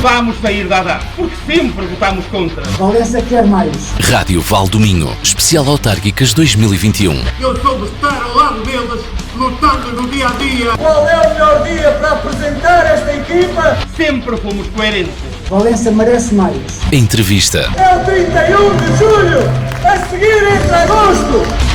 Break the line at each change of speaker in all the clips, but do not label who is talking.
Vamos sair da ADA, porque sempre votamos contra.
Valença quer mais.
Rádio Valdominho, especial autárquicas 2021.
Eu soube estar ao lado deles, lutando no dia a dia.
Qual é o melhor dia para apresentar esta equipa?
Sempre fomos coerentes.
Valença merece mais.
Entrevista.
É o 31 de julho, a seguir entre agosto.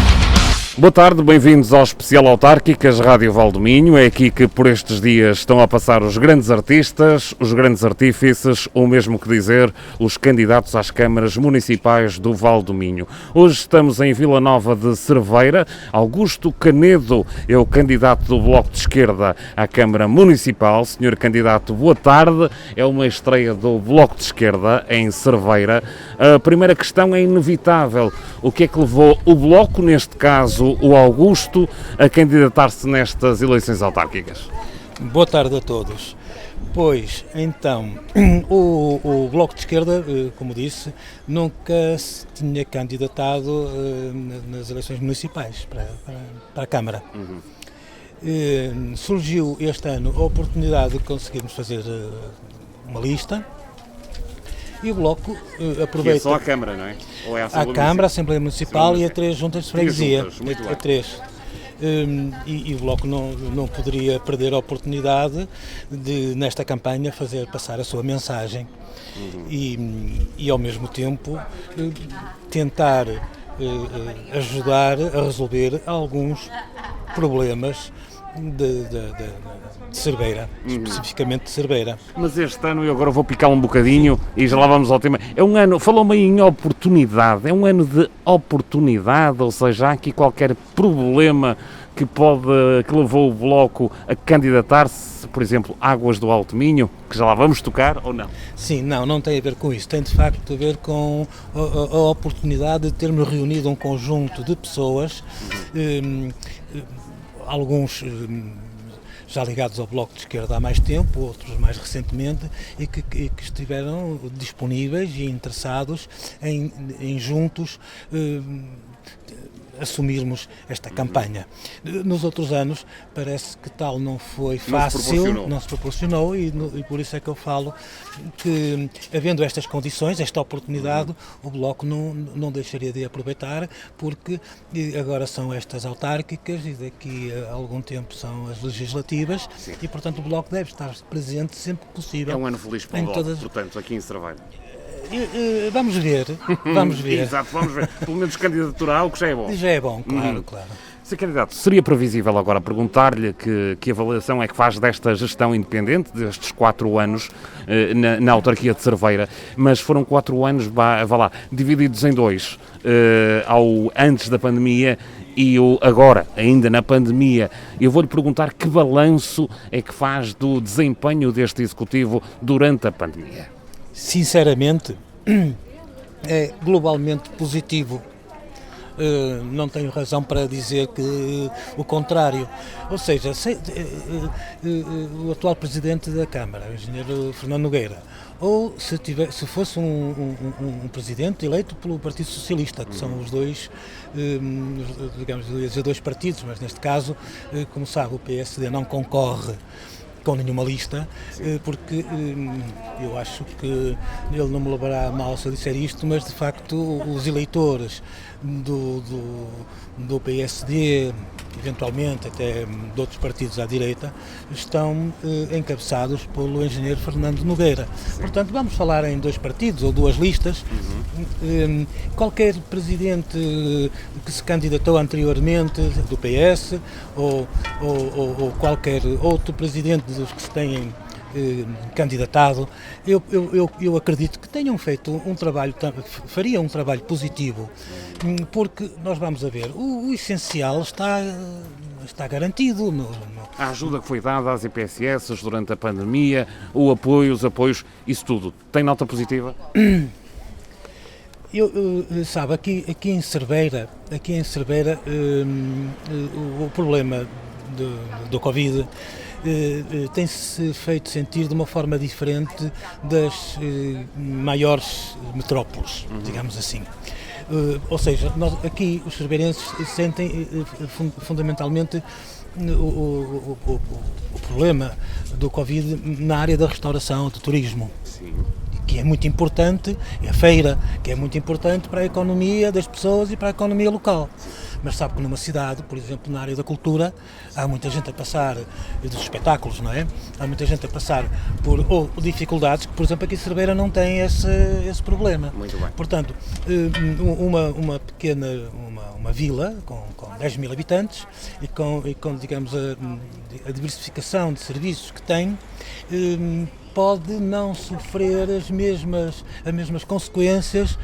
Boa tarde, bem-vindos ao especial Autárquicas Rádio Valdominho. É aqui que por estes dias estão a passar os grandes artistas, os grandes artífices, ou mesmo que dizer, os candidatos às câmaras municipais do Valdominho. Hoje estamos em Vila Nova de Cerveira. Augusto Canedo é o candidato do Bloco de Esquerda à Câmara Municipal. Senhor candidato, boa tarde. É uma estreia do Bloco de Esquerda em Cerveira. A primeira questão é inevitável. O que é que levou o Bloco, neste caso o Augusto, a candidatar-se nestas eleições autárquicas?
Boa tarde a todos. Pois, então, o Bloco de Esquerda, como disse, nunca se tinha candidatado nas eleições municipais para a Câmara. Surgiu este ano a oportunidade de conseguirmos fazer uma lista. E o Bloco aproveita...
Que é só a Câmara, não é? Ou é a Assembleia
Câmara, a Assembleia Municipal e a 3 juntas de freguesia.
Muito
três. E o Bloco não poderia perder a oportunidade de, nesta campanha, fazer passar a sua mensagem e ao mesmo tempo, tentar ajudar a resolver alguns problemas de Cerveira, especificamente de Cerveira.
Mas este ano, eu agora vou picar um bocadinho e já lá vamos ao tema, é um ano, falou-me em oportunidade, é um ano de oportunidade, ou seja, há aqui qualquer problema que levou o Bloco a candidatar-se, por exemplo, Águas do Alto Minho, que já lá vamos tocar, ou não?
Sim, não tem a ver com isso, tem de facto a ver com a oportunidade de termos reunido um conjunto de pessoas, alguns já ligados ao Bloco de Esquerda há mais tempo, outros mais recentemente, e que estiveram disponíveis e interessados em juntos assumirmos esta campanha. Nos outros anos parece que tal não foi fácil, não se proporcionou e por isso é que eu falo que, havendo estas condições, esta oportunidade, o Bloco não deixaria de aproveitar, porque agora são estas autárquicas e daqui a algum tempo são as legislativas. Sim. E portanto o Bloco deve estar presente sempre que possível.
É um ano feliz para o Bloco, portanto, aqui em Cerveira.
Vamos ver.
Exato, vamos ver. Pelo menos candidatura algo já é bom.
Já é bom, claro.
Sr. Candidato, seria previsível agora perguntar-lhe que avaliação é que faz desta gestão independente, destes 4 anos na autarquia de Cerveira, mas foram 4 anos, vá lá, divididos em 2, antes da pandemia e o agora, ainda na pandemia. Eu vou-lhe perguntar que balanço é que faz do desempenho deste Executivo durante a pandemia.
Sinceramente, é globalmente positivo. Não tenho razão para dizer que o contrário. Ou seja, o atual Presidente da Câmara, o Engenheiro Fernando Nogueira, ou se fosse um Presidente eleito pelo Partido Socialista, que são os dois, digamos, dois partidos, mas neste caso, como sabe, o PSD não concorre com nenhuma lista, porque eu acho que ele não me levará mal se eu disser isto, mas de facto os eleitores do PSD, eventualmente até de outros partidos à direita, estão encabeçados pelo engenheiro Fernando Nogueira. Sim. Portanto, vamos falar em 2 partidos ou 2 listas. Qualquer presidente que se candidatou anteriormente do PS ou qualquer outro presidente dos que se têm candidatado, eu acredito que tenham feito fariam um trabalho positivo, porque nós vamos a ver, o essencial está garantido.
A ajuda que foi dada às IPSS durante a pandemia, os apoios, isso tudo, tem nota positiva?
Sabe, aqui em Cerveira, o problema do Covid tem-se feito sentir de uma forma diferente das maiores metrópoles, digamos assim. Ou seja, aqui os cerveirenses sentem fundamentalmente o problema do Covid na área da restauração, do turismo.
Sim.
Que é muito importante, e a feira, que é muito importante para a economia das pessoas e para a economia local. Mas sabe que numa cidade, por exemplo, na área da cultura, há muita gente a passar, dos espetáculos, não é? Há muita gente a passar por dificuldades que, por exemplo, aqui em Cerveira não tem esse problema.
Muito bem.
Portanto, uma pequena uma vila com 10 mil habitantes e com digamos, a diversificação de serviços que tem, pode não sofrer as mesmas consequências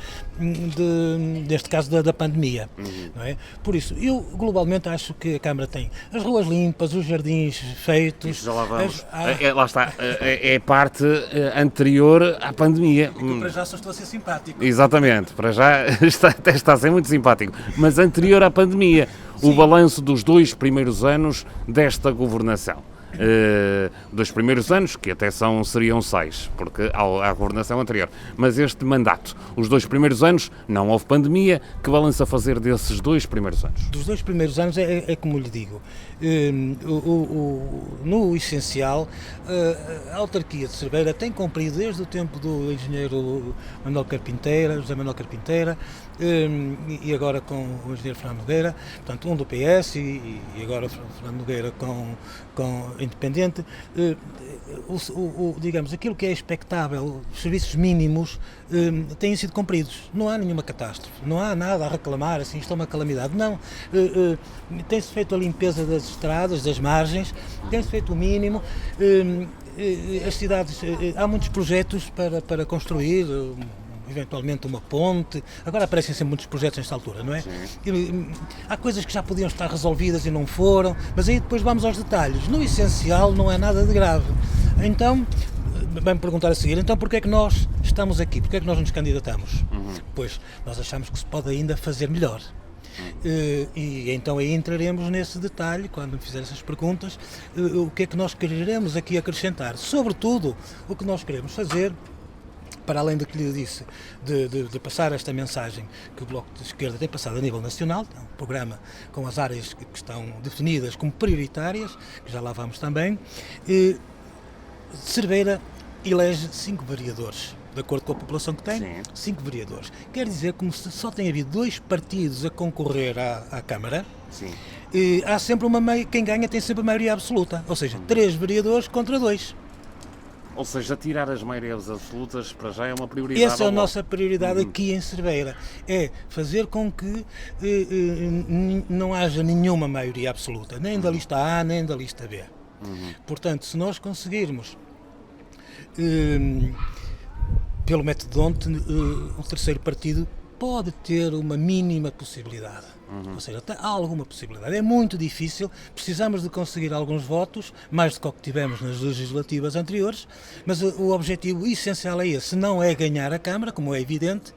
deste caso da pandemia. Não é? Por isso, eu globalmente acho que a Câmara tem as ruas limpas, os jardins feitos.
Isso já lá vamos. Lá está, é parte anterior à pandemia.
Para já só estou a ser simpático.
Exatamente, para já até está a ser muito simpático, mas anterior à pandemia, o balanço dos 2 primeiros anos desta governação. 2 primeiros anos, que até seriam 6, porque há governação anterior, mas este mandato, os 2 primeiros anos, não houve pandemia. Que balanço a fazer desses 2 primeiros anos? Dos
2 primeiros anos é como lhe digo, no essencial, a autarquia de Cerveira tem cumprido desde o tempo do engenheiro José Manuel Carpinteira, e agora com o engenheiro Fernando Nogueira, portanto um do PS e agora Fernando Nogueira com independente, digamos, aquilo que é expectável, os serviços mínimos têm sido cumpridos. Não há nenhuma catástrofe, não há nada a reclamar, assim, isto é uma calamidade. Não, tem-se feito a limpeza das estradas, das margens, tem-se feito o mínimo. As cidades, há muitos projetos para construir, eventualmente uma ponte. Agora aparecem sempre muitos projetos nesta altura, não é? Há coisas que já podiam estar resolvidas e não foram, mas aí depois vamos aos detalhes. No essencial não é nada de grave. Então, vai-me perguntar a seguir, então porquê é que nós estamos aqui? Porquê é que nós nos candidatamos? Pois, nós achamos que se pode ainda fazer melhor. E então aí entraremos nesse detalhe, quando me fizer essas perguntas, o que é que nós queremos aqui acrescentar. Sobretudo, o que nós queremos fazer, para além do que lhe disse, de passar esta mensagem que o Bloco de Esquerda tem passado a nível nacional, um programa com as áreas que estão definidas como prioritárias, que já lá vamos também. Cerveira elege 5 vereadores, de acordo com a população que tem. Sim. 5 vereadores. Quer dizer, como se só tem havido 2 partidos a concorrer à Câmara, sim, há sempre quem ganha tem sempre a maioria absoluta, ou seja, 3 vereadores contra 2.
Ou seja, tirar as maiorias absolutas para já é uma prioridade.
Essa é a nossa prioridade aqui em Cerveira, é fazer com que não haja nenhuma maioria absoluta, nem da lista A, nem da lista B. Portanto, se nós conseguirmos, pelo método de ontem, o terceiro partido pode ter uma mínima possibilidade. Ou seja, há alguma possibilidade. É muito difícil, precisamos de conseguir alguns votos, mais do que o que tivemos nas legislativas anteriores, mas o objetivo essencial é esse, não é ganhar a Câmara, como é evidente.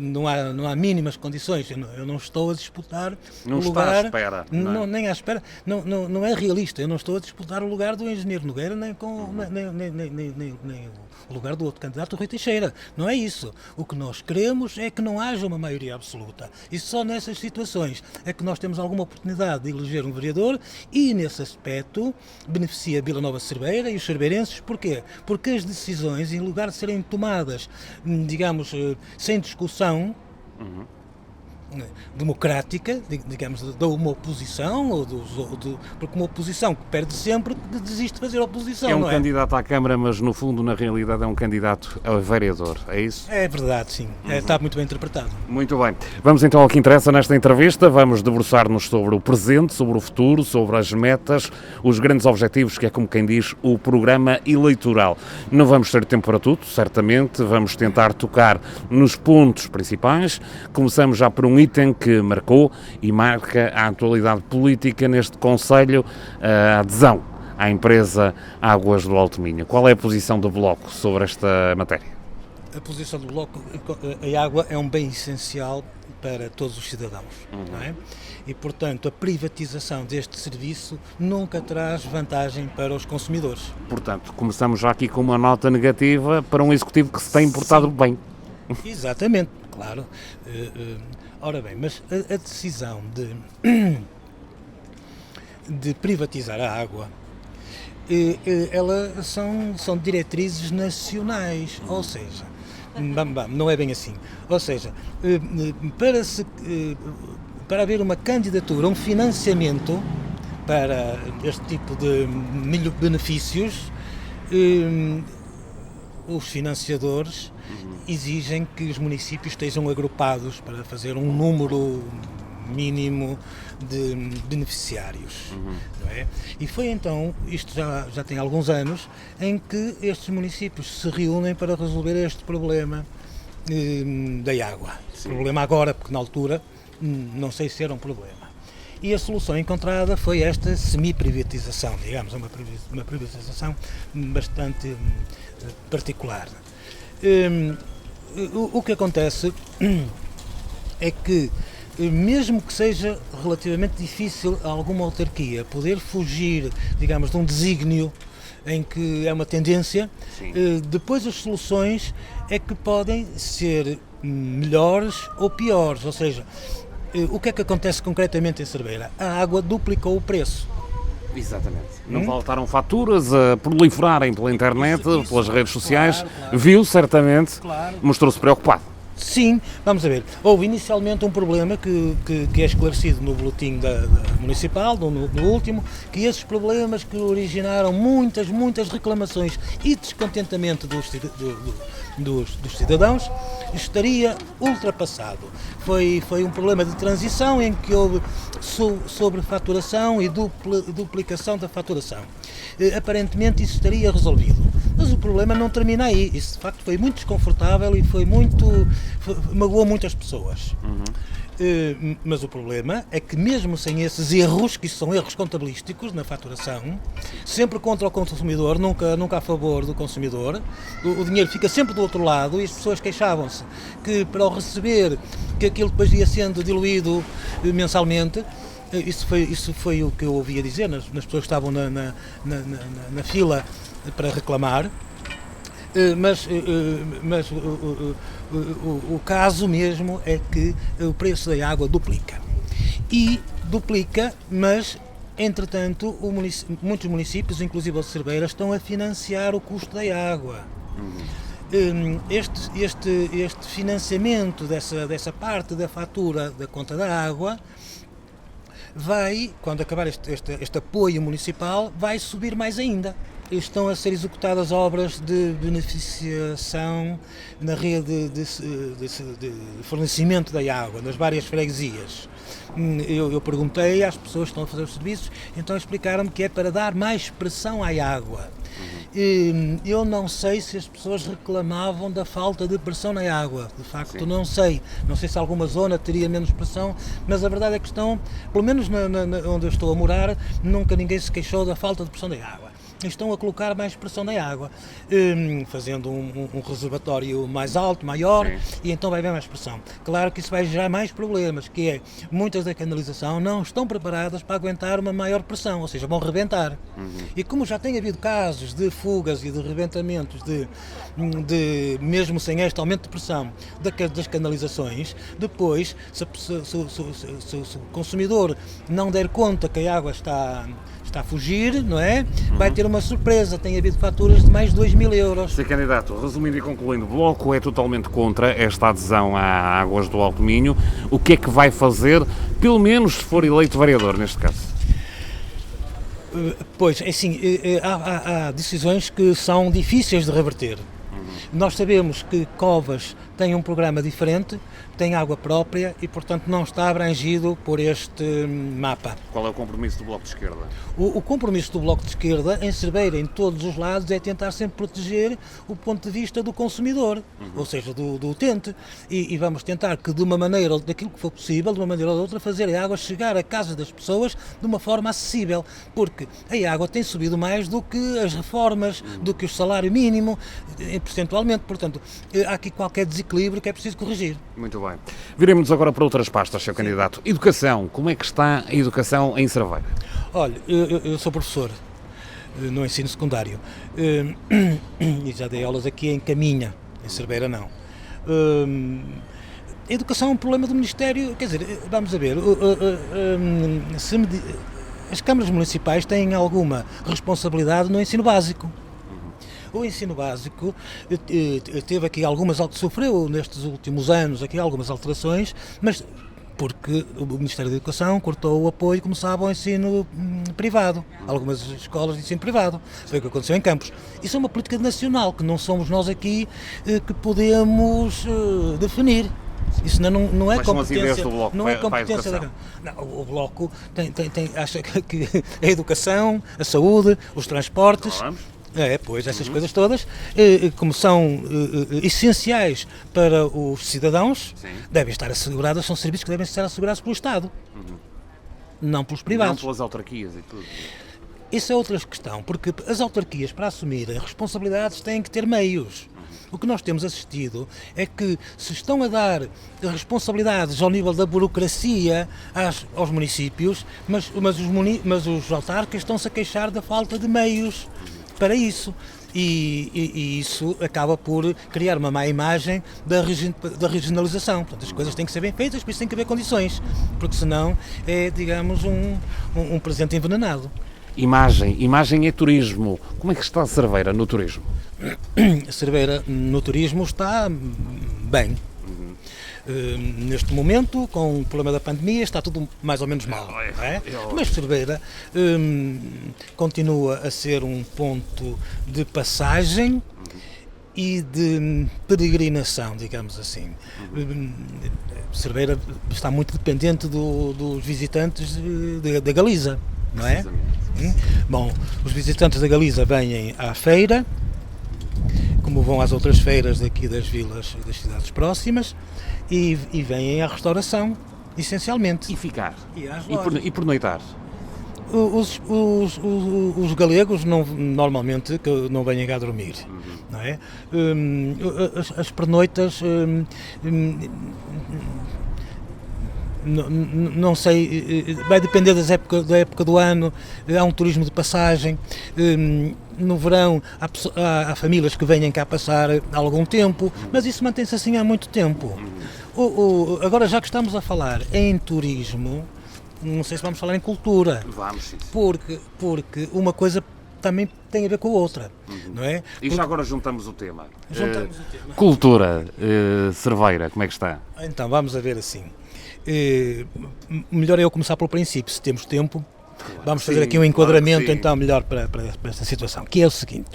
Não há mínimas condições, eu não estou a disputar
não
o lugar...
Não está à espera.
Nem à espera, não é realista, eu não estou a disputar o lugar do engenheiro Nogueira, nem o lugar do outro candidato, o Rui Teixeira. Não é isso. O que nós queremos é que não haja uma maioria absoluta. E só nessas situações é que nós temos alguma oportunidade de eleger um vereador e, nesse aspecto, beneficia Vila Nova de Cerveira e os cerveirenses. Porquê? Porque as decisões, em lugar de serem tomadas, digamos, sem discussão, democrática, digamos, de uma oposição, porque uma oposição que perde sempre desiste de fazer oposição.
É um candidato à Câmara, mas no fundo, na realidade, é um candidato a vereador, é isso?
É verdade, sim. Está muito bem interpretado.
Muito bem. Vamos então ao que interessa nesta entrevista. Vamos debruçar-nos sobre o presente, sobre o futuro, sobre as metas, os grandes objetivos, que é, como quem diz, o programa eleitoral. Não vamos ter tempo para tudo, certamente. Vamos tentar tocar nos pontos principais. Começamos já por um item que marcou e marca a atualidade política neste concelho, a adesão à empresa Águas do Alto Minho. Qual é a posição do Bloco sobre esta matéria?
A posição do Bloco, a água é um bem essencial para todos os cidadãos, não é? E, portanto, a privatização deste serviço nunca traz vantagem para os consumidores.
Portanto, começamos já aqui com uma nota negativa para um executivo que se tem portado bem.
Exatamente, claro. Ora bem, mas a decisão de privatizar a água, elas são diretrizes nacionais, ou seja, não é bem assim. Ou seja, para haver uma candidatura, um financiamento para este tipo de benefícios, os financiadores exigem que os municípios estejam agrupados para fazer um número mínimo de beneficiários, não é? E foi então, isto já tem alguns anos, em que estes municípios se reúnem para resolver este problema da água. Problema agora, porque na altura não sei se era um problema. E a solução encontrada foi esta semi-privatização, digamos, uma privatização bastante particular. O que acontece é que, mesmo que seja relativamente difícil a alguma autarquia poder fugir, digamos, de um desígnio em que é uma tendência, depois as soluções é que podem ser melhores ou piores, ou seja, o que é que acontece concretamente em Cerveira? A água duplicou o preço.
Exatamente. Não faltaram faturas a proliferarem pela internet, pelas redes sociais. Claro. Viu, certamente, mostrou-se preocupado.
Sim, vamos a ver. Houve inicialmente um problema que é esclarecido no boletim da municipal, no último, que esses problemas que originaram muitas reclamações e descontentamento dos cidadãos estaria ultrapassado. Foi um problema de transição em que houve sobrefaturação e duplicação da faturação. Aparentemente isso estaria resolvido. Mas o problema não termina aí. Isso de facto foi muito desconfortável e magoou muitas pessoas. Mas o problema é que mesmo sem esses erros, que são erros contabilísticos na faturação, sempre contra o consumidor, nunca a favor do consumidor, o dinheiro fica sempre do outro lado e as pessoas queixavam-se que para o receber, que aquilo depois ia sendo diluído mensalmente. Isso foi o que eu ouvia dizer nas pessoas que estavam na fila para reclamar. Mas o caso mesmo é que o preço da água duplica. E duplica, mas, entretanto, muitos municípios, inclusive a Cerveira, estão a financiar o custo da água. Este financiamento dessa parte da fatura da conta da água vai, quando acabar este apoio municipal, vai subir mais ainda. Estão a ser executadas obras de beneficiação na rede de fornecimento da água, nas várias freguesias. Eu perguntei às pessoas que estão a fazer os serviços, então explicaram-me que é para dar mais pressão à água. Eu não sei se as pessoas reclamavam da falta de pressão na água, de facto não sei se alguma zona teria menos pressão, mas a verdade é que pelo menos onde eu estou a morar, nunca ninguém se queixou da falta de pressão da água. Estão a colocar mais pressão na água, fazendo um reservatório mais alto, maior, e então vai haver mais pressão. Claro que isso vai gerar mais problemas, que é, muitas da canalização não estão preparadas para aguentar uma maior pressão, ou seja, vão rebentar. E como já tem havido casos de fugas e de rebentamentos, mesmo sem este aumento de pressão das canalizações, depois, se o consumidor não der conta que a água está a fugir, não é? Vai ter uma surpresa, tem havido faturas de mais de 2.000 euros.
Sr. Candidato, resumindo e concluindo, o Bloco é totalmente contra esta adesão à Águas do Alto Minho. O que é que vai fazer, pelo menos se for eleito vereador, neste caso?
Pois, é assim, há decisões que são difíceis de reverter. Nós sabemos que Covas tem um programa diferente, tem água própria e, portanto, não está abrangido por este mapa.
Qual é o compromisso do Bloco de Esquerda?
O compromisso do Bloco de Esquerda, em Cerveira, em todos os lados, é tentar sempre proteger o ponto de vista do consumidor, ou seja, do utente, e vamos tentar que, de uma maneira, daquilo que for possível, de uma maneira ou de outra, fazer a água chegar à casa das pessoas de uma forma acessível, porque a água tem subido mais do que as reformas, do que o salário mínimo, percentualmente, portanto, há aqui qualquer desequilíbrio que é preciso corrigir.
Muito bem. Viremos agora para outras pastas, Sr. Candidato. Educação, como é que está a educação em Cerveira?
Olha, eu sou professor no ensino secundário e já dei aulas aqui em Caminha, em Cerveira não. A educação é um problema do Ministério, quer dizer, vamos a ver, as câmaras municipais têm alguma responsabilidade no ensino básico. O ensino básico teve aqui sofreu nestes últimos anos aqui algumas alterações, mas porque o Ministério da Educação cortou o apoio, como sabe, ao ensino privado, algumas escolas de ensino privado. Foi o que aconteceu em Campos. Isso é uma política nacional, que não somos nós aqui que podemos definir. Isso não é
Quais são as ideias
competência
do Bloco
não é
para a
competência
educação?
o Bloco acha que a educação, a saúde, os transportes,
Falamos.
pois essas coisas todas, como são essenciais para os cidadãos,
Sim.
devem estar asseguradas, são serviços que devem estar assegurados pelo Estado, não pelos privados.
Não pelas autarquias e tudo.
Isso é outra questão, porque as autarquias, para assumirem responsabilidades, têm que ter meios. O que nós temos assistido é que se estão a dar responsabilidades ao nível da burocracia aos municípios, mas os autarcas estão-se a queixar da falta de meios para isso. E isso acaba por criar uma má imagem da regionalização. Portanto, as coisas têm que ser bem feitas, por isso tem que haver condições, porque senão é, digamos, um presente envenenado.
Imagem é turismo. Como é que está a Cerveira no turismo?
A Cerveira no turismo está bem. Neste momento, com o problema da pandemia, está tudo mais ou menos mal. Não é? Mas Cerveira continua a ser um ponto de passagem e de peregrinação, digamos assim. Cerveira está muito dependente dos visitantes da Galiza, não é? Bom, os visitantes da Galiza vêm à feira, como vão às outras feiras daqui das vilas e das cidades próximas, e vêm à restauração, essencialmente.
E ficar?
E às
E pernoitar?
Os galegos normalmente que não vêm cá dormir, não é? As pernoitas, não sei, vai depender da época do ano. Há um turismo de passagem. No verão há famílias que vêm cá passar algum tempo, mas isso mantém-se assim há muito tempo. Agora, já que estamos a falar em turismo, não sei se vamos falar em cultura.
Vamos, sim.
Porque uma coisa também tem a ver com a outra, não é?
E já agora juntamos o tema.
Juntamos o tema.
Cultura, Cerveira, como é que está?
Então, vamos a ver assim. Melhor é eu começar pelo princípio, se temos tempo. Vamos fazer aqui um enquadramento, então, melhor para esta situação, que é o seguinte.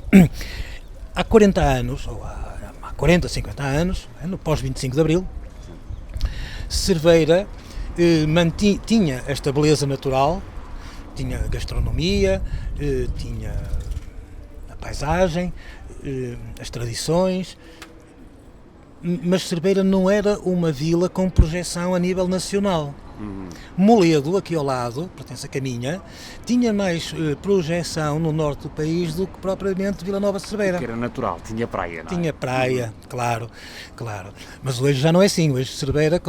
Há 40 anos, ou há 40, 50 anos, no pós-25 de Abril, Cerveira tinha esta beleza natural, tinha a gastronomia, tinha a paisagem, as tradições, mas Cerveira não era uma vila com projeção a nível nacional. Moledo, aqui ao lado, pertence a Caminha, tinha mais projeção no norte do país do que propriamente Vila Nova de Cerveira.
Que era natural, tinha praia, não é?
Tinha praia, claro. Mas hoje já não é assim. Hoje Cerveira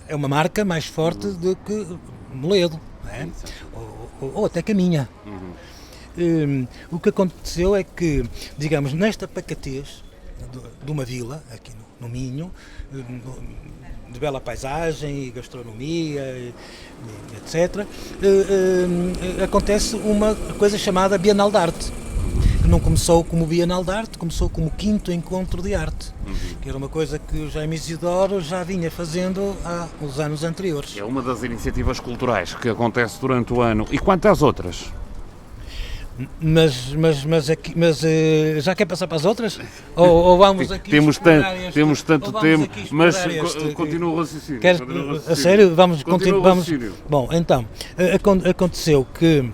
é uma marca mais forte do que Moledo, não é? Ou até Caminha. O que aconteceu é que, digamos, nesta pacatez de uma vila, aqui no Minho, de bela paisagem e gastronomia, etc., acontece uma coisa chamada Bienal de Arte, que não começou como Bienal de Arte, começou como 5º Encontro de Arte, que era uma coisa que o Jaime Isidoro já vinha fazendo há uns anos anteriores.
É uma das iniciativas culturais que acontece durante o ano. E quanto às outras?
Mas já quer passar para as outras? Ou vamos aqui
temos tanto tempo, mas
continua
o raciocínio.
A sério? Vamos. Bom, então, aconteceu que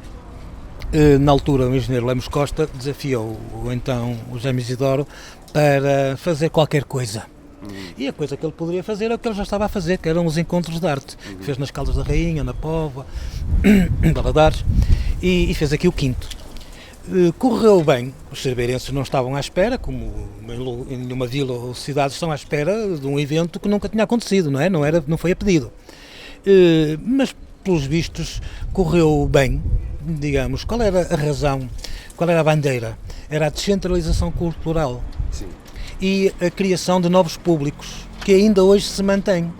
na altura o engenheiro Lemos Costa desafiou o Jaime Isidoro para fazer qualquer coisa. E a coisa que ele poderia fazer é o que ele já estava a fazer, que eram os encontros de arte, que fez nas Caldas da Rainha, na Póvoa, em Valadares, e fez aqui o 5º. Correu bem, os cerveirenses não estavam à espera, como em nenhuma vila ou cidade estão à espera de um evento que nunca tinha acontecido, não é? Não foi a pedido. Mas, pelos vistos, correu bem, digamos. Qual era a razão? Qual era a bandeira? Era a descentralização cultural.
Sim.
E a criação de novos públicos, que ainda hoje se mantém.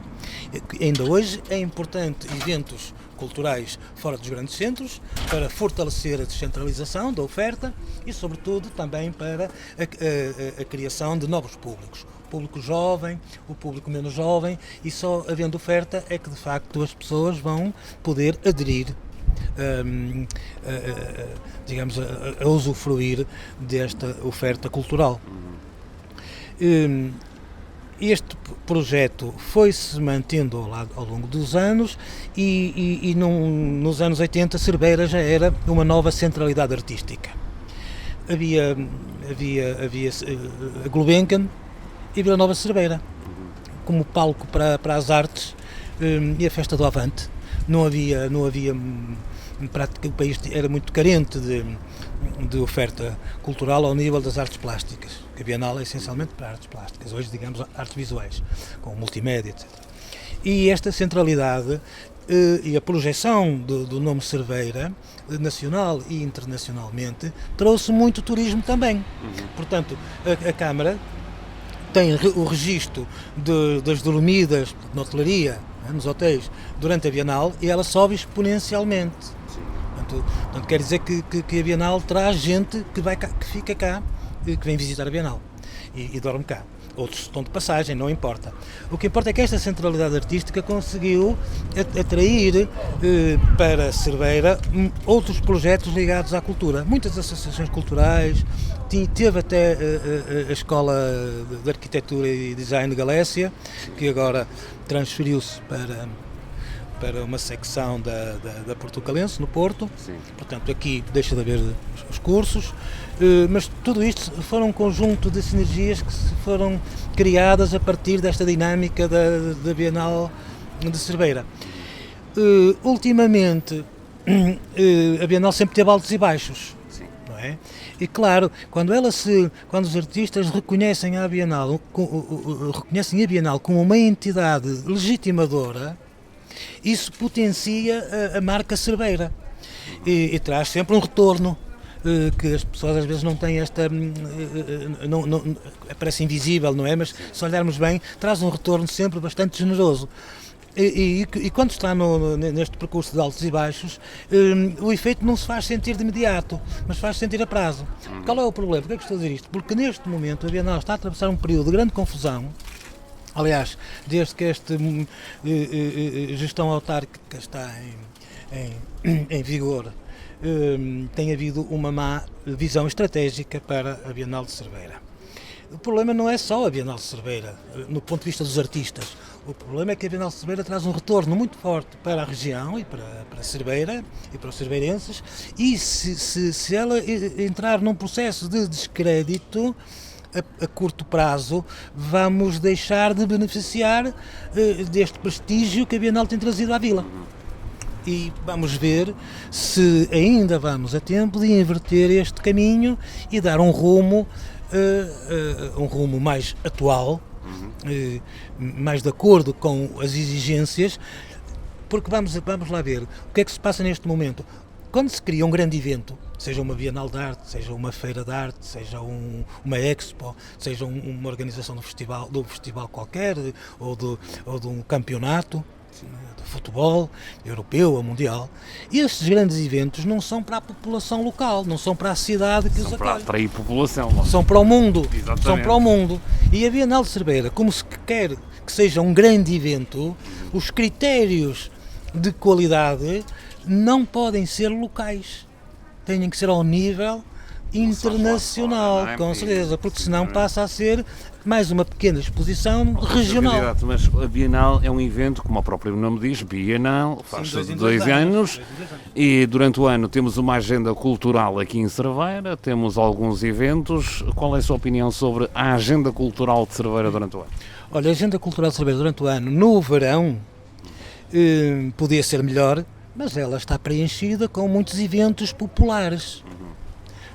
Ainda hoje é importante eventos culturais fora dos grandes centros, para fortalecer a descentralização da oferta e, sobretudo, também para a criação de novos públicos. O público jovem, o público menos jovem, e só havendo oferta é que, de facto, as pessoas vão poder aderir, digamos, a usufruir desta oferta cultural. Este projeto foi-se mantendo ao longo dos anos e nos anos 80 Cerveira já era uma nova centralidade artística. Havia a Gulbenkian e Vila Nova de Cerveira como palco para as artes, e a Festa do Avante. Não havia o país era muito carente de oferta cultural ao nível das artes plásticas. A Bienal é essencialmente para artes plásticas, hoje, digamos, artes visuais, com multimédia, etc. E esta centralidade e a projeção do nome Cerveira, nacional e internacionalmente, trouxe muito turismo também. Portanto, a Câmara tem o registro das dormidas na hotelaria, nos hotéis, durante a Bienal, e ela sobe exponencialmente. Portanto, quer dizer que a Bienal traz gente que fica cá, que vem visitar a Bienal e dorme cá. Outros estão de passagem, não importa. O que importa é que esta centralidade artística conseguiu atrair para Cerveira outros projetos ligados à cultura. Muitas associações culturais, teve até a Escola de Arquitetura e Design de Galécia, que agora transferiu-se para uma secção da Portucalense, no Porto. Sim. Portanto, aqui deixa de haver os cursos, mas tudo isto foram um conjunto de sinergias que foram criadas a partir desta dinâmica da Bienal de Cerveira. Ultimamente, a Bienal sempre teve altos e baixos. Sim. Não é? E claro, quando os artistas reconhecem a Bienal como uma entidade legitimadora, isso potencia a marca Cerveira e traz sempre um retorno que as pessoas às vezes não têm parece invisível, não é? Mas se olharmos bem, traz um retorno sempre bastante generoso. E quando está neste percurso de altos e baixos, o efeito não se faz sentir de imediato, mas faz sentir a prazo. Qual é o problema? Por que é que estou a dizer isto? Porque neste momento a Bienal está a atravessar um período de grande confusão. Aliás, desde que esta gestão autárquica está em vigor, tem havido uma má visão estratégica para a Bienal de Cerveira. O problema não é só a Bienal de Cerveira, no ponto de vista dos artistas. O problema é que a Bienal de Cerveira traz um retorno muito forte para a região e para Cerveira e para os cerveirenses, e se ela entrar num processo de descrédito, a curto prazo, vamos deixar de beneficiar deste prestígio que a Bienal tem trazido à Vila. E vamos ver se ainda vamos a tempo de inverter este caminho e dar um rumo mais atual, mais de acordo com as exigências, porque vamos lá ver o que é que se passa neste momento. Quando se cria um grande evento, seja uma Bienal de Arte, seja uma feira de arte, seja uma expo, seja uma organização de um festival qualquer, ou de um campeonato de futebol europeu ou mundial, estes grandes eventos não são para a população local, não são para a cidade que os acolhe. São para atrair população. São para o mundo. Exatamente. São para o mundo. E a Bienal de Cerveira, como se quer que seja um grande evento, os critérios de qualidade não podem ser locais, têm que ser ao nível internacional, com certeza, porque senão passa a ser mais uma pequena exposição regional.
Mas a Bienal é um evento, como o próprio nome diz, Bienal, faz-se de 2 anos, e durante o ano temos uma agenda cultural aqui em Cerveira, temos alguns eventos. Qual é a sua opinião sobre a agenda cultural de Cerveira durante o ano?
Olha, a agenda cultural de Cerveira durante o ano, no verão, podia ser melhor, mas ela está preenchida com muitos eventos populares.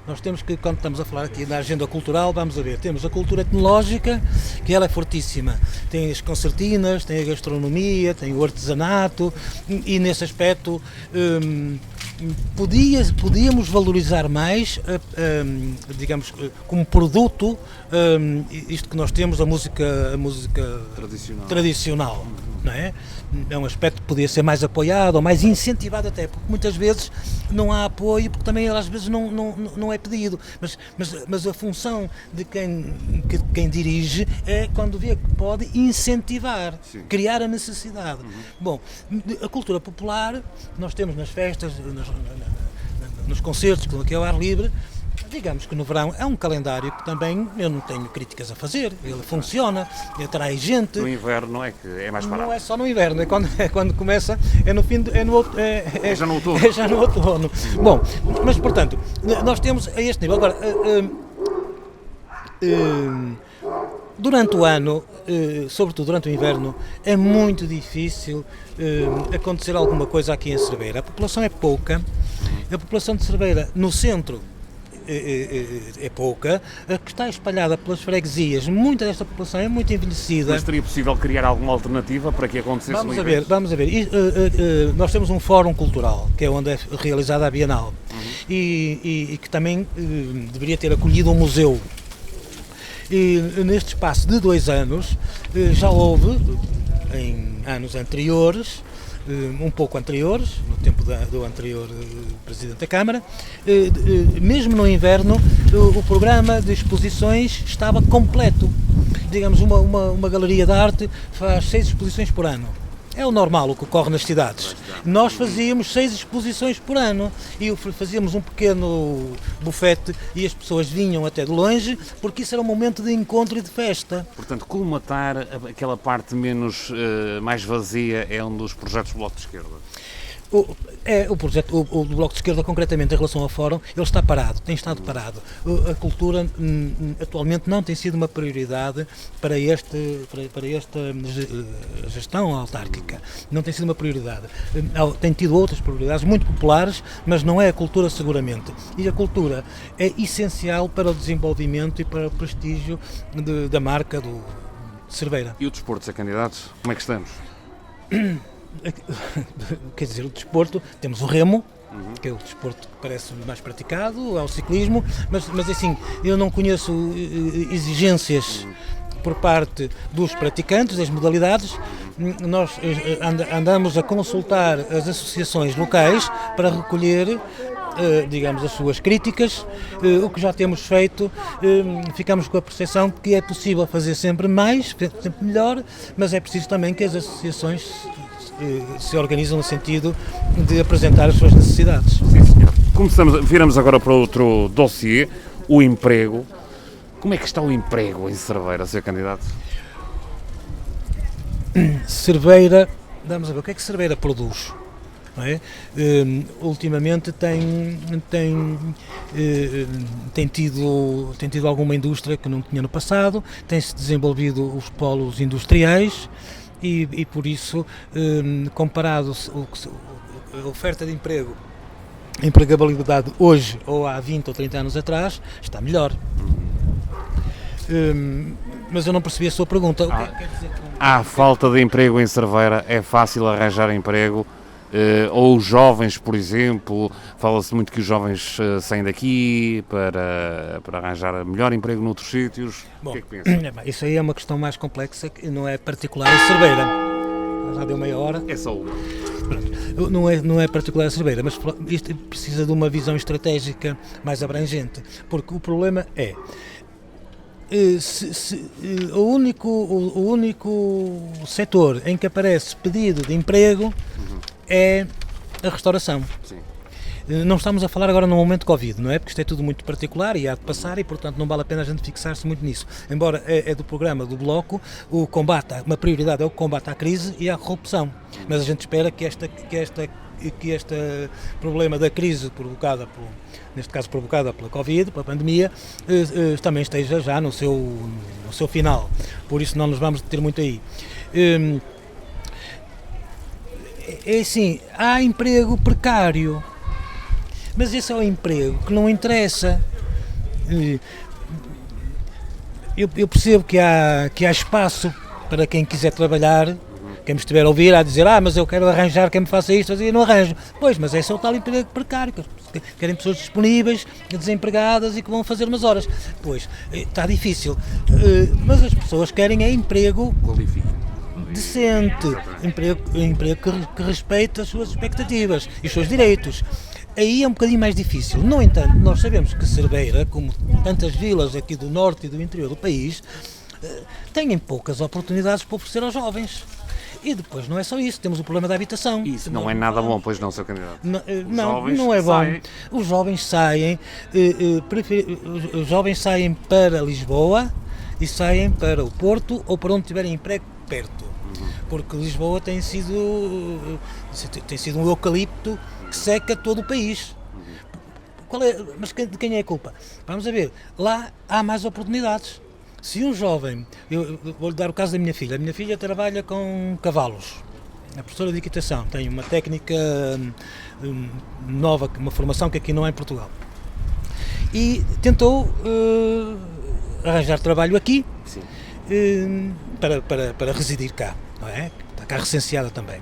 Nós temos que, quando estamos a falar aqui da agenda cultural, vamos a ver, temos a cultura etnológica, que ela é fortíssima. Tem as concertinas, tem a gastronomia, tem o artesanato, e nesse aspecto podíamos valorizar mais, digamos, como produto, isto que nós temos, a música tradicional. não é? É um aspecto que podia ser mais apoiado ou mais incentivado até, porque muitas vezes não há apoio, porque também às vezes não é pedido, mas a função de quem dirige é, quando vê que pode, incentivar, criar a necessidade. Bom, a cultura popular, nós temos nas festas, nos concertos, que é ao ar livre. Digamos que no verão é um calendário que também eu não tenho críticas a fazer, ele funciona, atrai gente.
No inverno é que é mais parado.
Não é só no inverno, é quando começa, é no fim, é
já no outono.
É já no outono. Bom, mas portanto, nós temos a este nível. Agora, durante o ano, sobretudo durante o inverno, é muito difícil acontecer alguma coisa aqui em Cerveira. A população é pouca, a população de Cerveira no centro é pouca, a que está espalhada pelas freguesias, muita desta população é muito envelhecida.
Mas seria possível criar alguma alternativa para que acontecesse
Vamos a ver. Nós temos um fórum cultural, que é onde é realizada a Bienal, e que também deveria ter acolhido um museu. E neste espaço de 2 anos, já houve, em anos anteriores, um pouco anteriores, no tempo do anterior Presidente da Câmara, mesmo no inverno, o programa de exposições estava completo. Digamos, uma galeria de arte faz 6 exposições por ano. É o normal, o que ocorre nas cidades. Nós fazíamos 6 exposições por ano e fazíamos um pequeno bufete e as pessoas vinham até de longe, porque isso era um momento de encontro e de festa.
Portanto, colmatar aquela parte mais vazia é um dos projetos do Bloco de Esquerda.
O projeto, o Bloco de Esquerda, concretamente em relação ao Fórum, ele está parado, tem estado parado. A cultura atualmente não tem sido uma prioridade para esta gestão autárquica, não tem sido uma prioridade. Tem tido outras prioridades muito populares, mas não é a cultura seguramente. E a cultura é essencial para o desenvolvimento e para o prestígio da marca de Cerveira.
E o desporto, Sr. Candidato, como é que estamos?
Quer dizer, o desporto, temos o remo, que é o desporto que parece mais praticado, é o ciclismo, mas assim, eu não conheço exigências por parte dos praticantes, das modalidades. Nós andamos a consultar as associações locais para recolher, digamos, as suas críticas. O que já temos feito, ficamos com a percepção de que é possível fazer sempre mais, sempre melhor, mas é preciso também que as associações se organizam no sentido de apresentar as suas necessidades.
Sim, senhor. Viramos agora para outro dossiê, o emprego. Como é que está o emprego em Cerveira, Sr. Candidato?
Cerveira, vamos a ver, o que é que Cerveira produz? Não é? Ultimamente tem tido alguma indústria que não tinha no passado, tem-se desenvolvido os polos industriais, e por isso, comparado a oferta de emprego, a empregabilidade hoje ou há 20 ou 30 anos atrás, está melhor. Mas eu não percebi a sua pergunta. O que é que quer dizer com...
Há falta de emprego em Cerveira? É fácil arranjar emprego? Ou os jovens, por exemplo, fala-se muito que os jovens saem daqui para arranjar melhor emprego noutros sítios.
Bom,
o que é que pensa?
Isso aí é uma questão mais complexa, que não é particular a Cerveira. Já deu meia hora.
É só uma.
Pronto. Não é particular a Cerveira, mas isto precisa de uma visão estratégica mais abrangente, porque o problema é o único setor em que aparece pedido de emprego é a restauração.
Sim.
Não estamos a falar agora no momento Covid, não é? Porque isto é tudo muito particular e há de passar e, portanto, não vale a pena a gente fixar-se muito nisso. Embora é do programa do Bloco, uma prioridade é o combate à crise e à corrupção. Mas a gente espera que este problema da crise neste caso provocada pela Covid, pela pandemia, também esteja já no seu final. Por isso não nos vamos deter muito aí. É assim, há emprego precário, mas esse é o emprego que não interessa. Eu percebo que há espaço para quem quiser trabalhar, quem me estiver a ouvir a dizer, mas eu quero arranjar quem me faça isto, e não arranjo. Pois, mas esse é o tal emprego precário, querem pessoas disponíveis, desempregadas e que vão fazer umas horas. Pois, está difícil, mas as pessoas querem é emprego decente, emprego que respeita as suas expectativas e os seus direitos. Aí é um bocadinho mais difícil. No entanto, nós sabemos que Cerveira, como tantas vilas aqui do norte e do interior do país, têm poucas oportunidades para oferecer aos jovens. E depois não é só isso, temos o problema da habitação.
Isso não é nada bom, pois não, Sr. Candidato.
Não é bom. Os jovens saem para Lisboa e saem para o Porto ou para onde tiverem emprego perto. Porque Lisboa tem sido um eucalipto que seca todo o país. Mas de quem é a culpa? Vamos a ver, lá há mais oportunidades. Se um jovem, eu vou-lhe dar o caso da minha filha trabalha com cavalos, é professora de equitação, tem uma técnica nova, uma formação que aqui não há em Portugal. E tentou arranjar trabalho aqui para residir cá, não é? Está cá recenseada também.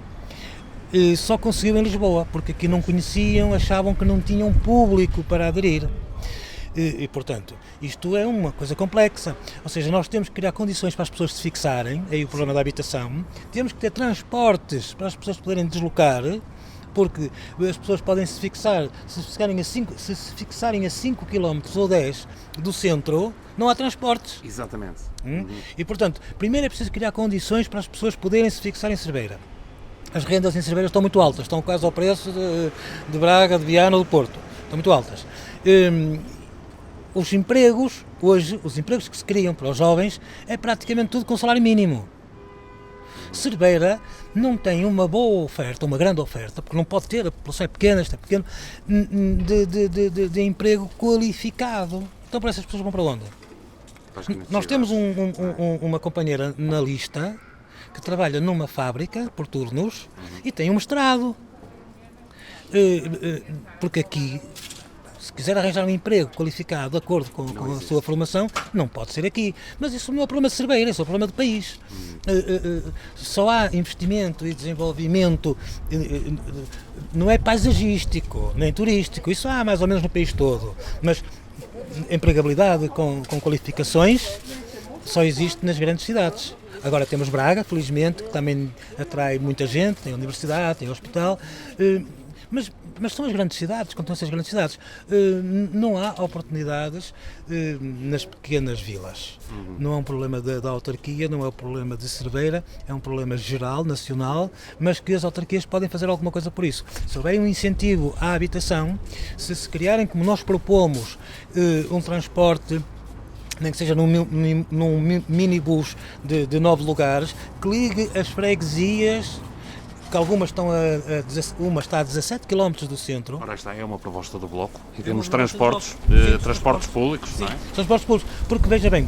Só conseguiu em Lisboa, porque aqui não conheciam, achavam que não tinham público para aderir. E, portanto, isto é uma coisa complexa, ou seja, nós temos que criar condições para as pessoas se fixarem, aí o problema da habitação, temos que ter transportes para as pessoas poderem deslocar, porque as pessoas podem se fixar, se se fixarem a 5 km ou 10 do centro, não há transportes.
Exatamente.
E, portanto, primeiro é preciso criar condições para as pessoas poderem se fixar em Cerveira. As rendas em Cerveira estão muito altas, estão quase ao preço de Braga, de Viana ou do Porto, estão muito altas. Os empregos, hoje, os empregos que se criam para os jovens é praticamente tudo com salário mínimo. Cerveira não tem uma boa oferta, uma grande oferta, porque não pode ter, a população é pequena, isto é pequeno, de emprego qualificado. Então para essas pessoas vão para onde? Nós temos uma companheira na lista que trabalha numa fábrica por turnos e tem um mestrado. Porque aqui, se quiser arranjar um emprego qualificado de acordo com a sua formação, não pode ser aqui. Mas isso não é o problema de Cerveira, isso é o problema do país. Só há investimento e desenvolvimento, não é paisagístico, nem turístico, isso há mais ou menos no país todo. Mas empregabilidade com qualificações só existe nas grandes cidades. Agora temos Braga, felizmente, que também atrai muita gente, tem universidade, tem hospital, mas são as grandes cidades, continuam-se as grandes cidades. Não há oportunidades nas pequenas vilas. Não é um problema da autarquia, não é um problema de Cerveira, é um problema geral, nacional, mas que as autarquias podem fazer alguma coisa por isso. Se houver um incentivo à habitação, se criarem, como nós propomos, um transporte, nem que seja num minibus de 9 lugares, que ligue as freguesias, que algumas estão uma está a 17 km do centro.
Ora, esta é uma proposta do Bloco e temos transportes públicos, não é?
Transportes públicos, porque veja bem,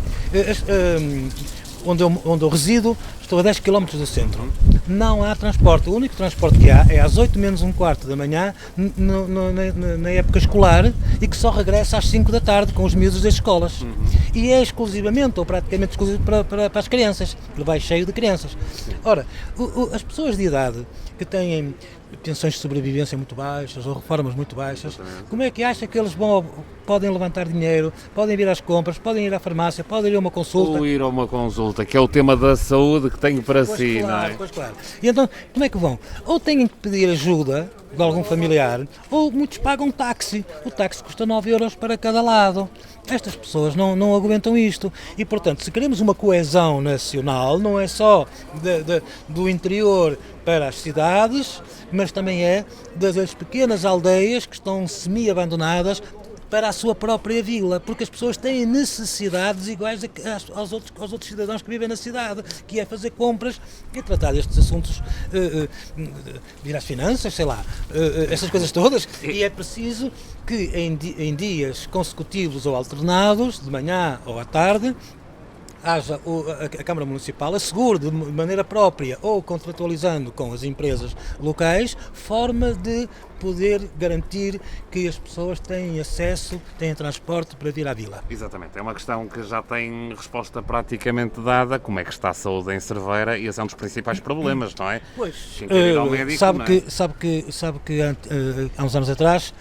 onde eu resido, estou a 10 km do centro. Não há transporte, o único transporte que há é às 8 menos um quarto da manhã, na época escolar, e que só regressa às 5 da tarde com os miúdos das escolas. E é exclusivamente, ou praticamente exclusivo para as crianças, ele vai cheio de crianças. Ora, as pessoas de idade que têm pensões de sobrevivência muito baixas ou reformas muito baixas, como é que acha que eles podem levantar dinheiro, podem vir às compras, podem ir à farmácia, podem ir a uma consulta?
Ou ir a uma consulta, que é o tema da saúde que tenho para si,
claro,
não é?
Pois claro. E então, como é que vão? Ou têm que pedir ajuda de algum familiar, ou muitos pagam táxi. O táxi custa 9 euros para cada lado. Estas pessoas não aguentam isto. E, portanto, se queremos uma coesão nacional, não é só do interior para as cidades, mas também é das pequenas aldeias que estão semi-abandonadas para a sua própria vila, porque as pessoas têm necessidades iguais aos outros cidadãos que vivem na cidade, que é fazer compras e tratar destes assuntos, vir às finanças, sei lá, essas coisas todas, e é preciso que em dias consecutivos ou alternados, de manhã ou à tarde, haja a Câmara Municipal assegure de maneira própria ou contratualizando com as empresas locais, forma de poder garantir que as pessoas têm acesso, têm transporte para vir à vila.
Exatamente, é uma questão que já tem resposta praticamente dada, como é que está a saúde em Cerveira, e esse é um dos principais problemas, não é?
Pois,
médico,
sabe que há uns anos atrás,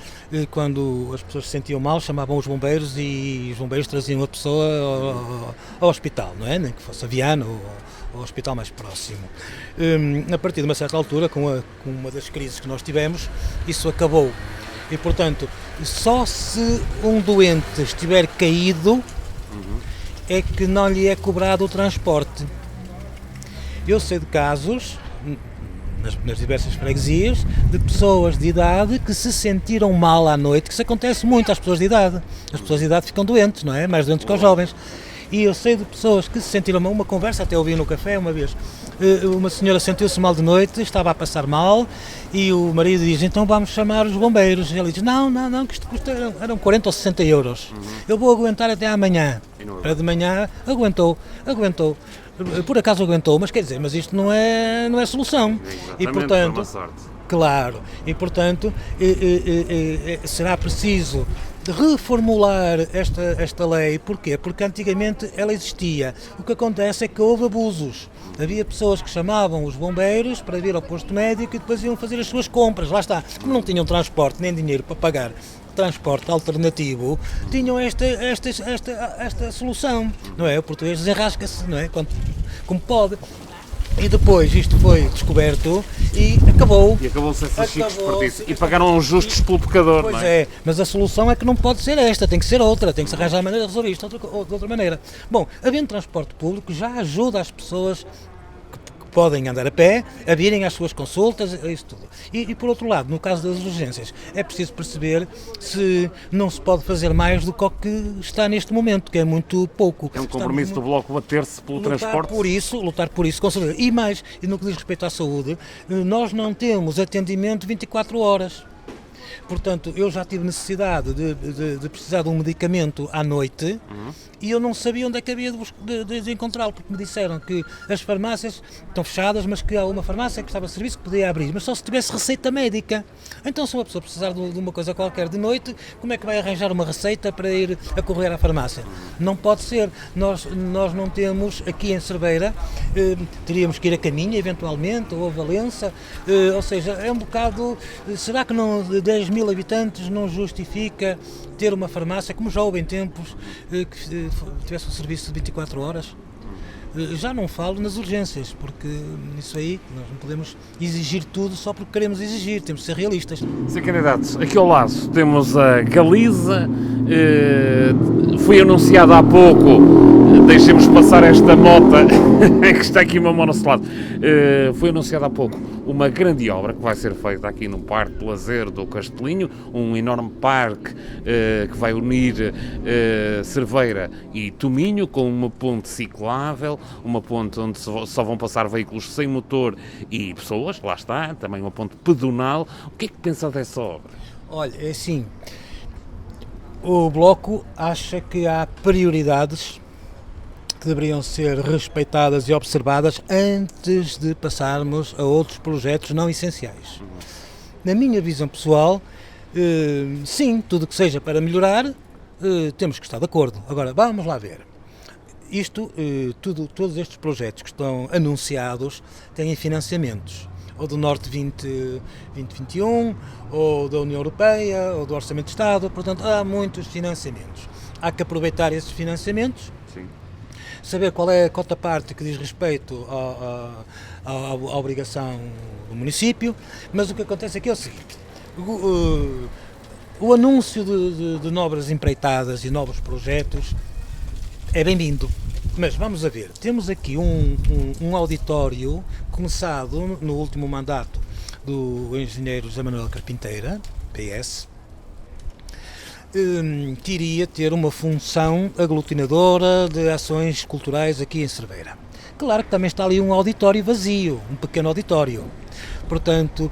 quando as pessoas se sentiam mal, chamavam os bombeiros e os bombeiros traziam a pessoa ao hospital hospital, não é? Nem que fosse a Viana ou o hospital mais próximo. A partir de uma certa altura, com uma das crises que nós tivemos, isso acabou. E, portanto, só se um doente estiver caído é que não lhe é cobrado o transporte. Eu sei de casos, nas diversas freguesias, de pessoas de idade que se sentiram mal à noite, que isso acontece muito às pessoas de idade. As pessoas de idade ficam doentes, não é? Mais doentes que os jovens. E eu sei de pessoas que se sentiram mal, uma conversa até ouvi no café uma vez, uma senhora sentiu-se mal de noite, estava a passar mal, e o marido diz, então vamos chamar os bombeiros. E ele diz, não, que isto custa, eram 40 ou 60 euros. Eu vou aguentar até amanhã. Para de manhã, aguentou. Por acaso aguentou, mas quer dizer, mas isto não é solução. E portanto, claro, e portanto será preciso reformular esta lei. Porquê? Porque antigamente ela existia. O que acontece é que houve abusos. Havia pessoas que chamavam os bombeiros para vir ao posto médico e depois iam fazer as suas compras. Lá está, como não tinham transporte nem dinheiro para pagar transporte alternativo, tinham esta solução, não é? O português desenrasca-se, não é? Como pode. E depois isto foi descoberto e acabou.
E acabou-se essa chique desperdício. E pagaram os justos pelo pecador,
pois
não é?
Mas a solução é que não pode ser esta, tem que ser outra, tem que se arranjar a maneira de resolver isto de outra maneira. Bom, havendo transporte público já ajuda as pessoas que podem andar a pé a virem às suas consultas, isso tudo. E por outro lado, no caso das urgências, é preciso perceber se não se pode fazer mais do que o que está neste momento, que é muito pouco.
É um compromisso do Bloco bater-se pelo transporte?
Lutar por isso, com certeza. E mais, e no que diz respeito à saúde, nós não temos atendimento 24 horas. Portanto, eu já tive necessidade de precisar de um medicamento à noite e eu não sabia onde é que havia de encontrá-lo, porque me disseram que as farmácias estão fechadas, mas que há uma farmácia que estava a serviço que podia abrir, mas só se tivesse receita médica. Então, se uma pessoa precisar de uma coisa qualquer de noite, como é que vai arranjar uma receita para ir a correr à farmácia? Não pode ser. Nós não temos aqui em Cerveira, teríamos que ir a Caminha, eventualmente, ou a Valença, ou seja, é um bocado. Será que não 10 mil habitantes não justifica ter uma farmácia, como já houve em tempos, que tivesse um serviço de 24 horas? Já não falo nas urgências, porque isso aí nós não podemos exigir tudo só porque queremos exigir, temos de ser realistas.
Sr. Candidato, aqui ao lado temos a Galiza, foi anunciado há pouco, deixemos passar esta mota, que está aqui uma monocelado, foi anunciado há pouco uma grande obra que vai ser feita aqui no Parque de Lazer do Castelinho, um enorme parque que vai unir Cerveira e Tominho com uma ponte ciclável, uma ponte onde só vão passar veículos sem motor e pessoas, lá está, também uma ponte pedonal. O que é que pensa dessa obra?
Olha, é assim, o Bloco acha que há prioridades que deveriam ser respeitadas e observadas antes de passarmos a outros projetos não essenciais. Na minha visão pessoal, sim, tudo que seja para melhorar, temos que estar de acordo. Agora, vamos lá ver. Todos estes projetos que estão anunciados têm financiamentos, ou do Norte 2021, ou da União Europeia, ou do Orçamento de Estado, portanto há muitos financiamentos. Há que aproveitar esses financiamentos,
Sim.
Saber qual é a cota-parte que diz respeito à obrigação do município, mas o que acontece aqui é o seguinte, o anúncio de novas empreitadas e novos projetos é bem-vindo, mas vamos a ver, temos aqui um auditório começado no último mandato do engenheiro José Manuel Carpinteira, PS, que iria ter uma função aglutinadora de ações culturais aqui em Cerveira. Claro que também está ali um auditório vazio, um pequeno auditório. Portanto,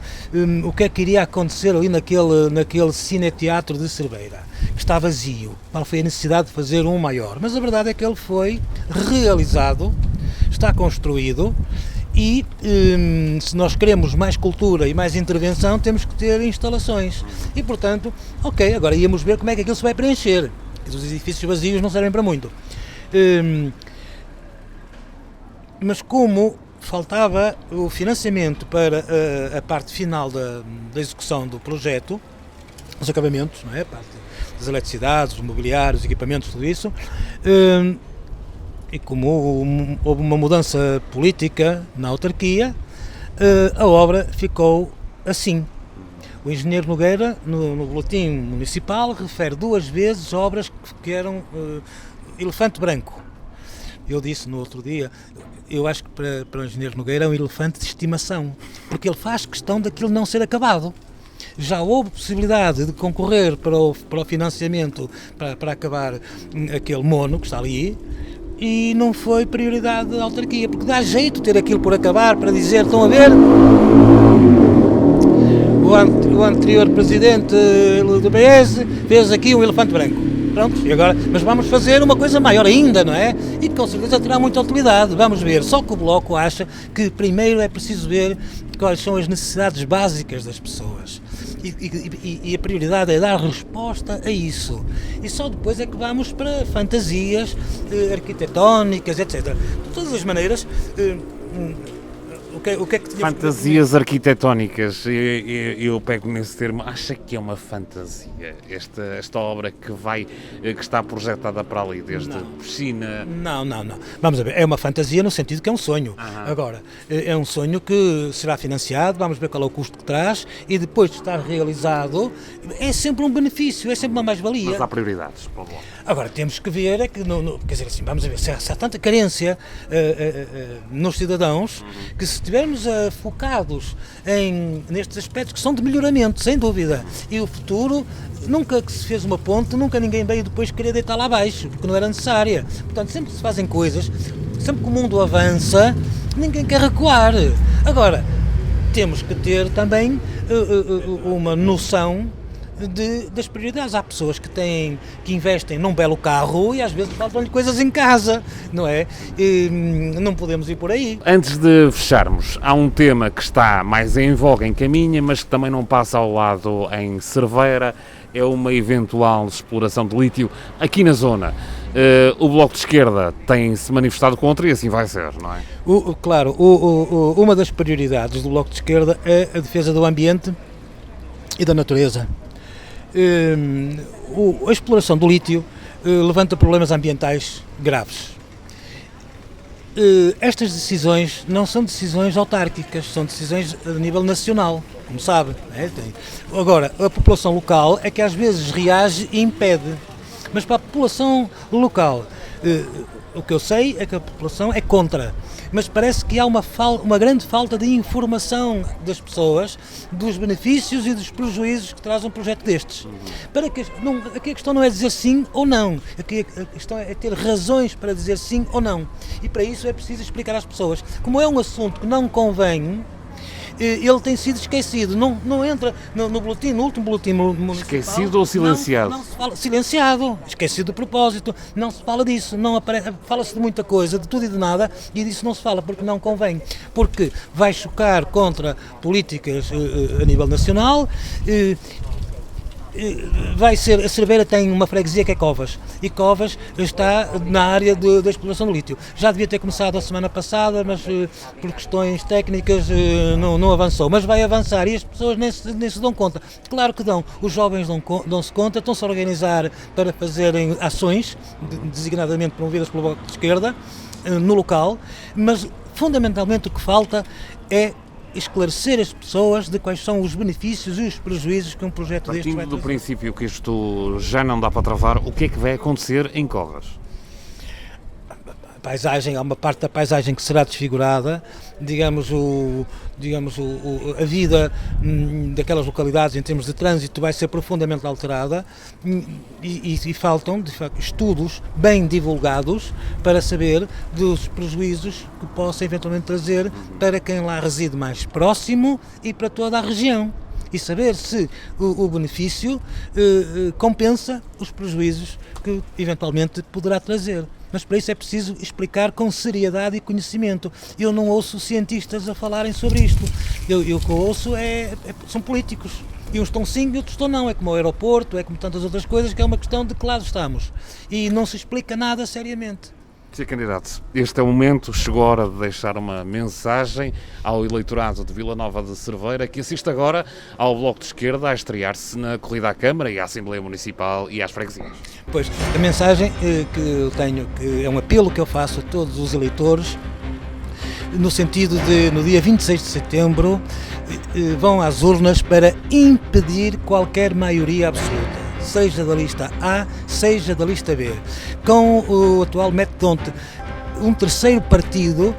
o que é que iria acontecer ali naquele cineteatro de Cerveira, que está vazio? Qual foi a necessidade de fazer um maior? Mas a verdade é que ele foi realizado, está construído e se nós queremos mais cultura e mais intervenção, temos que ter instalações. E, portanto, ok, agora íamos ver como é que aquilo se vai preencher. Os edifícios vazios não servem para muito. Mas como faltava o financiamento para a parte final da execução do projeto, os acabamentos, não é? A parte das eletricidades, os mobiliários, os equipamentos, tudo isso, E como houve uma mudança política na autarquia, a obra ficou assim. O engenheiro Nogueira, no boletim municipal, refere 2 vezes obras que eram elefante branco. Eu disse no outro dia, eu acho que para o engenheiro Nogueira é um elefante de estimação, porque ele faz questão daquilo não ser acabado. Já houve possibilidade de concorrer para o financiamento para acabar aquele mono que está ali, e não foi prioridade da autarquia, porque dá jeito ter aquilo por acabar para dizer, estão a ver? O anterior presidente do PS fez aqui um elefante branco. Pronto, e agora, mas vamos fazer uma coisa maior ainda, não é? E com certeza terá muita utilidade, vamos ver. Só que o Bloco acha que primeiro é preciso ver quais são as necessidades básicas das pessoas. E a prioridade é dar resposta a isso. E só depois é que vamos para fantasias arquitetónicas, etc. De todas as maneiras, o que é que tínhamos...
Fantasias arquitetónicas, eu pego nesse termo. Acha que é uma fantasia esta obra que está projetada para ali, desde piscina?
Não. Vamos a ver, é uma fantasia no sentido que é um sonho. Agora, é um sonho que será financiado, vamos ver qual é o custo que traz, e depois de estar realizado, é sempre um benefício, é sempre uma mais-valia.
Mas há prioridades para o Bloco.
Agora, temos que ver, quer dizer assim, vamos a ver, se há tanta carência nos cidadãos, que se estivermos focados nestes aspectos que são de melhoramento, sem dúvida, e o futuro, nunca que se fez uma ponte, nunca ninguém veio depois querer deitar lá abaixo, porque não era necessária. Portanto, sempre que se fazem coisas, sempre que o mundo avança, ninguém quer recuar. Agora, temos que ter também uma noção das prioridades. Há pessoas que investem num belo carro e às vezes faltam-lhe coisas em casa, não é? E não podemos ir por aí.
Antes de fecharmos, há um tema que está mais em voga em Caminha, mas que também não passa ao lado em Cerveira, é uma eventual exploração de lítio aqui na zona. O Bloco de Esquerda tem-se manifestado contra e assim vai ser, não é?
Claro, uma das prioridades do Bloco de Esquerda é a defesa do ambiente e da natureza. A exploração do lítio levanta problemas ambientais graves. Estas decisões não são decisões autárquicas, são decisões a nível nacional, como sabe. Agora, a população local é que às vezes reage e impede, mas para a população local, o que eu sei é que a população é contra. Mas parece que há uma grande falta de informação das pessoas dos benefícios e dos prejuízos que traz um projeto destes. Aqui a questão não é dizer sim ou não, aqui a questão é ter razões para dizer sim ou não. E para isso é preciso explicar às pessoas. Como é um assunto que não convém, ele tem sido esquecido, não entra no boletim, no último boletim municipal.
Esquecido ou silenciado?
Não se fala, silenciado, esquecido de propósito, não se fala disso, fala-se de muita coisa, de tudo e de nada, e disso não se fala porque não convém, porque vai chocar contra políticas a nível nacional. A Cerveira tem uma freguesia que é Covas, e Covas está na área da exploração do lítio. Já devia ter começado a semana passada, mas por questões técnicas não avançou, mas vai avançar e as pessoas nem se dão conta. Claro que dão, os jovens dão-se conta, estão-se a organizar para fazerem ações, designadamente promovidas pelo Bloco de Esquerda, no local, mas fundamentalmente o que falta é esclarecer as pessoas de quais são os benefícios e os prejuízos que um projeto deste vai
trazer. Partindo do princípio que isto já não dá para travar, o que é que vai acontecer em Covas?
Há uma parte da paisagem que será desfigurada, a vida daquelas localidades em termos de trânsito vai ser profundamente alterada e faltam, de facto, estudos bem divulgados para saber dos prejuízos que possa eventualmente trazer para quem lá reside mais próximo e para toda a região. E saber se o benefício compensa os prejuízos que eventualmente poderá trazer. Mas para isso é preciso explicar com seriedade e conhecimento. Eu não ouço cientistas a falarem sobre isto. O que eu ouço são políticos. E uns estão sim e outros estão não. É como o aeroporto, é como tantas outras coisas, que é uma questão de que lado estamos. E não se explica nada seriamente.
Sr. Candidato, este é o momento, chegou a hora de deixar uma mensagem ao eleitorado de Vila Nova de Cerveira, que assiste agora ao Bloco de Esquerda a estrear-se na corrida à Câmara e à Assembleia Municipal e às freguesias.
Pois, a mensagem que eu tenho, que é um apelo que eu faço a todos os eleitores, no sentido de, no dia 26 de setembro, vão às urnas para impedir qualquer maioria absoluta, seja da lista A, seja da lista B. Com o atual método, onde um terceiro partido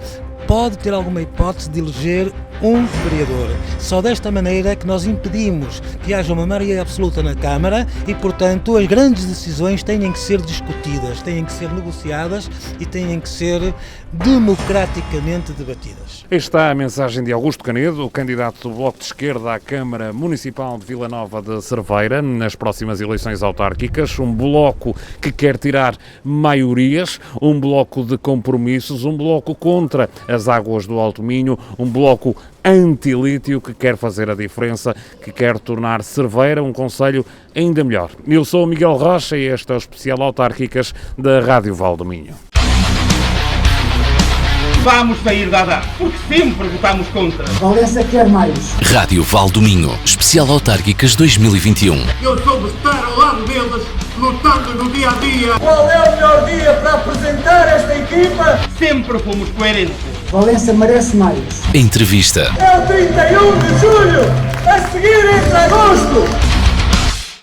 pode ter alguma hipótese de eleger um vereador. Só desta maneira é que nós impedimos que haja uma maioria absoluta na Câmara e, portanto, as grandes decisões têm que ser discutidas, têm que ser negociadas e têm que ser democraticamente debatidas.
Aí está a mensagem de Augusto Canedo, o candidato do Bloco de Esquerda à Câmara Municipal de Vila Nova de Cerveira, nas próximas eleições autárquicas. Um bloco que quer tirar maiorias, um bloco de compromissos, um bloco contra as águas do Alto Minho, um bloco anti-lítio que quer fazer a diferença, que quer tornar Cerveira um concelho ainda melhor. Eu sou o Miguel Rocha e este é o Especial Autárquicas da Rádio Val do Minho.
Vamos sair da ADA, porque sempre votamos contra.
Valença quer mais.
Rádio Val do Minho, Especial Autárquicas 2021.
Eu soube estar ao lado deles, lutando no dia a dia.
Qual é o melhor dia para apresentar esta equipa?
Sempre fomos coerentes.
Valença merece mais.
Entrevista.
É o 31 de julho, a seguir